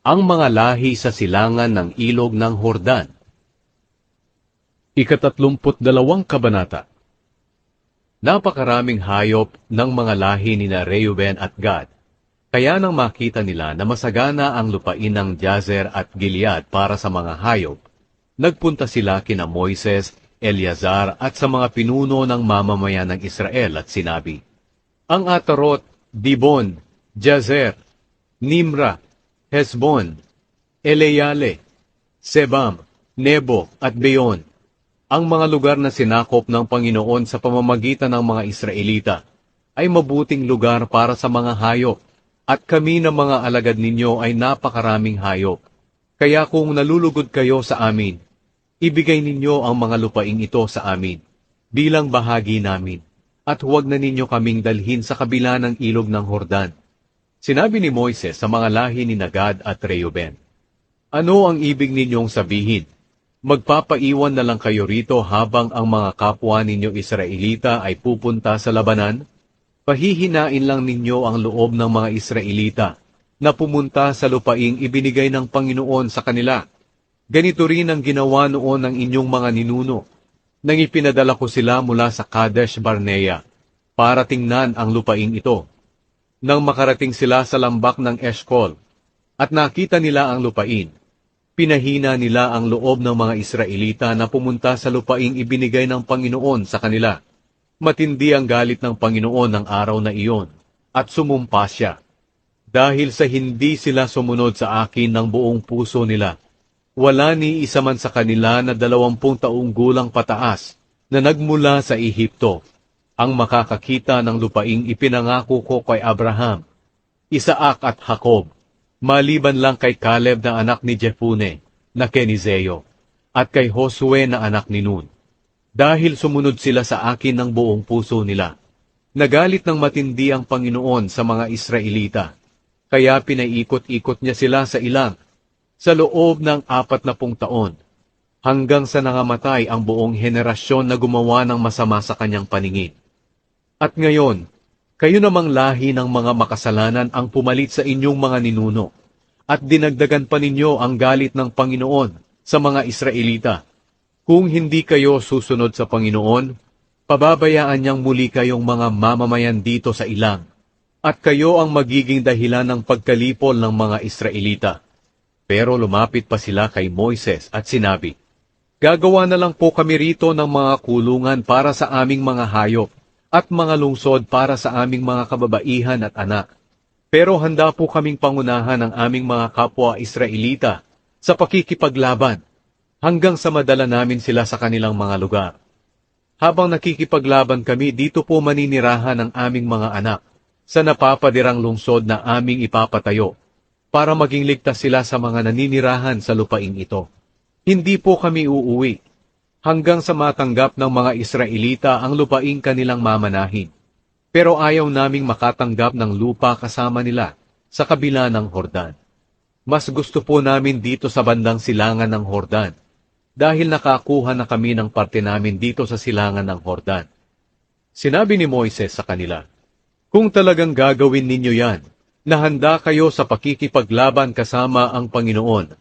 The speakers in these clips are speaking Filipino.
Ang mga lahi sa silangan ng ilog ng Hordan. Ika-32 kabanata. Napakaraming hayop ng mga lahi ni Reuben at Gad. Kaya nang makita nila na masagana ang lupain ng Jazer at Gilead para sa mga hayop, nagpunta sila kina Moises, Eleazar at sa mga pinuno ng mamamayan ng Israel at sinabi, ang Atarot, Dibon, Jazer, Nimra, Hesbon, Eleyale, Sebam, Nebo at Beon, ang mga lugar na sinakop ng Panginoon sa pamamagitan ng mga Israelita, ay mabuting lugar para sa mga hayop, at kami na mga alagad ninyo ay napakaraming hayop. Kaya kung nalulugod kayo sa amin, ibigay ninyo ang mga lupaing ito sa amin, bilang bahagi namin, at huwag na ninyo kaming dalhin sa kabila ng ilog ng Hordan. Sinabi ni Moises sa mga lahi ni Gad at Reuben, ano ang ibig ninyong sabihin? Magpapaiwan na lang kayo rito habang ang mga kapwa ninyo Israelita ay pupunta sa labanan? Pahihinain lang ninyo ang loob ng mga Israelita na pumunta sa lupaing ibinigay ng Panginoon sa kanila. Ganito rin ang ginawa noon ng inyong mga ninuno, nang ipinadala ko sila mula sa Kadesh Barnea para tingnan ang lupaing ito. Nang makarating sila sa lambak ng Eshkol at nakita nila ang lupain, pinahina nila ang loob ng mga Israelita na pumunta sa lupaing ibinigay ng Panginoon sa kanila. Matindi ang galit ng Panginoon ng araw na iyon, at sumumpa siya. Dahil sa hindi sila sumunod sa akin ng buong puso nila, wala ni isa man sa kanila na 20 taong gulang pataas na nagmula sa Ehipto, ang makakakita ng lupaing ipinangako ko kay Abraham, Isaak at Jacob, maliban lang kay Caleb na anak ni Jepune, na Kenizeo, at kay Josue na anak ni Nun. Dahil sumunod sila sa akin ng buong puso nila, nagalit ng matindi ang Panginoon sa mga Israelita, kaya pinaikot-ikot niya sila sa ilang, sa loob ng 40 taon, hanggang sa nangamatay ang buong henerasyon na gumawa ng masama sa kanyang paningin. At ngayon, kayo namang lahi ng mga makasalanan ang pumalit sa inyong mga ninuno, at dinagdagan pa ninyo ang galit ng Panginoon sa mga Israelita. Kung hindi kayo susunod sa Panginoon, pababayaan niyang muli kayong mga mamamayan dito sa ilang, at kayo ang magiging dahilan ng pagkalipol ng mga Israelita. Pero lumapit pa sila kay Moises at sinabi, gagawa na lang po kami rito ng mga kulungan para sa aming mga hayop, at mga lungsod para sa aming mga kababaihan at anak. Pero handa po kaming pangunahan ang aming mga kapwa Israelita sa pakikipaglaban, hanggang sa madala namin sila sa kanilang mga lugar. Habang nakikipaglaban kami, dito po maninirahan ang aming mga anak sa napapadirang lungsod na aming ipapatayo, para maging ligtas sila sa mga naninirahan sa lupaing ito. Hindi po kami uuwi, hanggang sa matanggap ng mga Israelita ang lupaing kanilang mamanahin. Pero ayaw naming makatanggap ng lupa kasama nila sa kabila ng Hordan. Mas gusto po namin dito sa bandang silangan ng Hordan, dahil nakakuha na kami ng parte namin dito sa silangan ng Hordan. Sinabi ni Moises sa kanila, kung talagang gagawin ninyo yan, na handa kayo sa pakikipaglaban kasama ang Panginoon,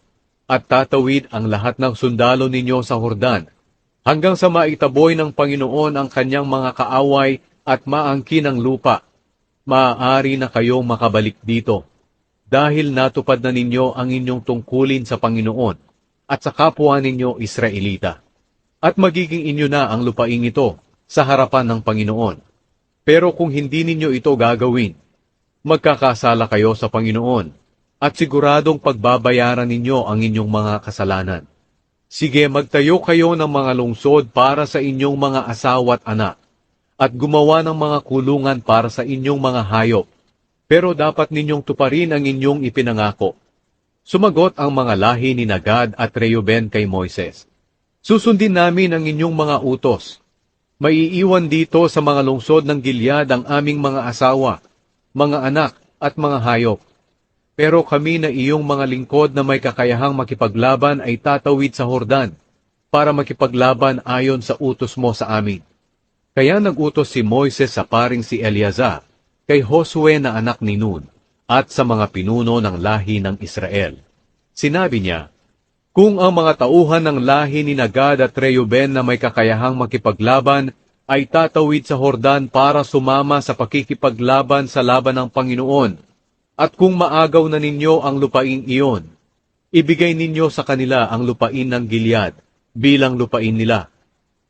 at tatawid ang lahat ng sundalo ninyo sa Hordan, hanggang sa maitaboy ng Panginoon ang kanyang mga kaaway at maangkin ang lupa, maaari na kayong makabalik dito, dahil natupad na ninyo ang inyong tungkulin sa Panginoon, at sa kapwa ninyo Israelita. At magiging inyo na ang lupaing ito sa harapan ng Panginoon. Pero kung hindi ninyo ito gagawin, magkakasala kayo sa Panginoon, at siguradong pagbabayaran ninyo ang inyong mga kasalanan. Sige, magtayo kayo ng mga lungsod para sa inyong mga asawa at anak, at gumawa ng mga kulungan para sa inyong mga hayop. Pero dapat ninyong tuparin ang inyong ipinangako. Sumagot ang mga lahi ni Gad at Reuben kay Moises, susundin namin ang inyong mga utos. Maiiwan dito sa mga lungsod ng Gilead ang aming mga asawa, mga anak at mga hayop. Pero kami na iyong mga lingkod na may kakayahang makipaglaban ay tatawid sa Hordan, para makipaglaban ayon sa utos mo sa amin. Kaya nagutos si Moises sa paring si Eleazar, kay Josue na anak ni Nun, at sa mga pinuno ng lahi ng Israel, Sinabi niya, kung ang mga tauhan ng lahi ni Gad at Reuben na may kakayahang makipaglaban ay tatawid sa Hordan para sumama sa pakikipaglaban sa laban ng Panginoon, at kung maagaw na ninyo ang lupain iyon, ibigay ninyo sa kanila ang lupain ng Gilead bilang lupain nila.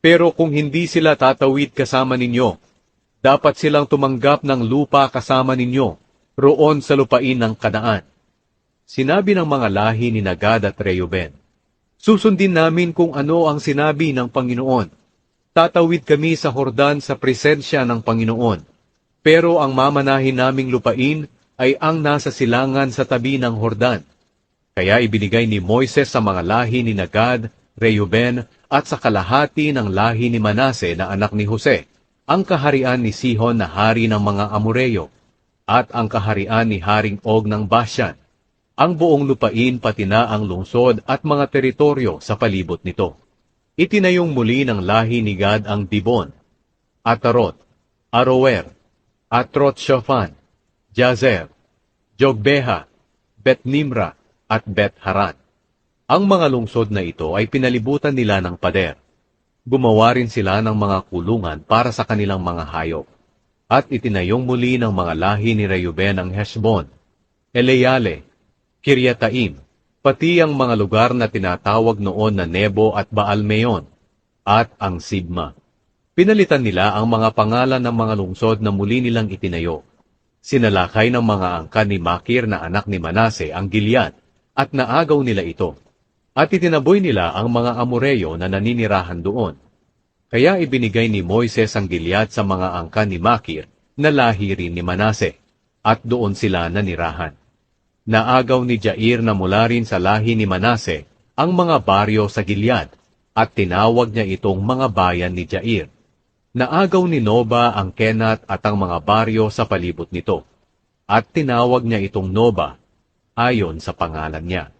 Pero kung hindi sila tatawid kasama ninyo, dapat silang tumanggap ng lupa kasama ninyo roon sa lupain ng Kanaan. Sinabi ng mga lahi ni Gad at Reuben, susundin namin kung ano ang sinabi ng Panginoon. Tatawid kami sa Hordan sa presensya ng Panginoon. Pero ang mamanahin naming lupain ay ang nasa silangan sa tabi ng Hordan. Kaya ibinigay ni Moises sa mga lahi ni Gad, Reuben at sa kalahati ng lahi ni Manase na anak ni Jose, ang kaharian ni Sihon na hari ng mga Amoreyo, at ang kaharian ni Haring Og ng Bashan, ang buong lupain pati na ang lungsod at mga teritoryo sa palibot nito. Itinayong muli ng lahi ni Gad ang Dibon, Atarot, Aroer, Atrot-Shofan, Jazer, Jogbeha, Bet-Nimra, at Bet-Haran. Ang mga lungsod na ito ay pinalibutan nila ng pader. Gumawa rin sila ng mga kulungan para sa kanilang mga hayop. At itinayong muli ng mga lahi ni Reuben ang Heshbon, Eleale, Kiryataim, pati ang mga lugar na tinatawag noon na Nebo at Baal-Meon, at ang Sibma. Pinalitan nila ang mga pangalan ng mga lungsod na muli nilang itinayo. Sinalakay ng mga angkan ni Makir na anak ni Manase ang Gilead, at naagaw nila ito. At itinaboy nila ang mga Amoreyo na naninirahan doon. Kaya ibinigay ni Moises ang Gilead sa mga angkan ni Makir na lahi rin ni Manase, at doon sila nanirahan. Naagaw ni Jair na mula rin sa lahi ni Manase ang mga baryo sa Gilead, at tinawag niya itong mga bayan ni Jair. Naagaw ni Noba ang Kenat at ang mga baryo sa palibot nito, at tinawag niya itong Noba ayon sa pangalan niya.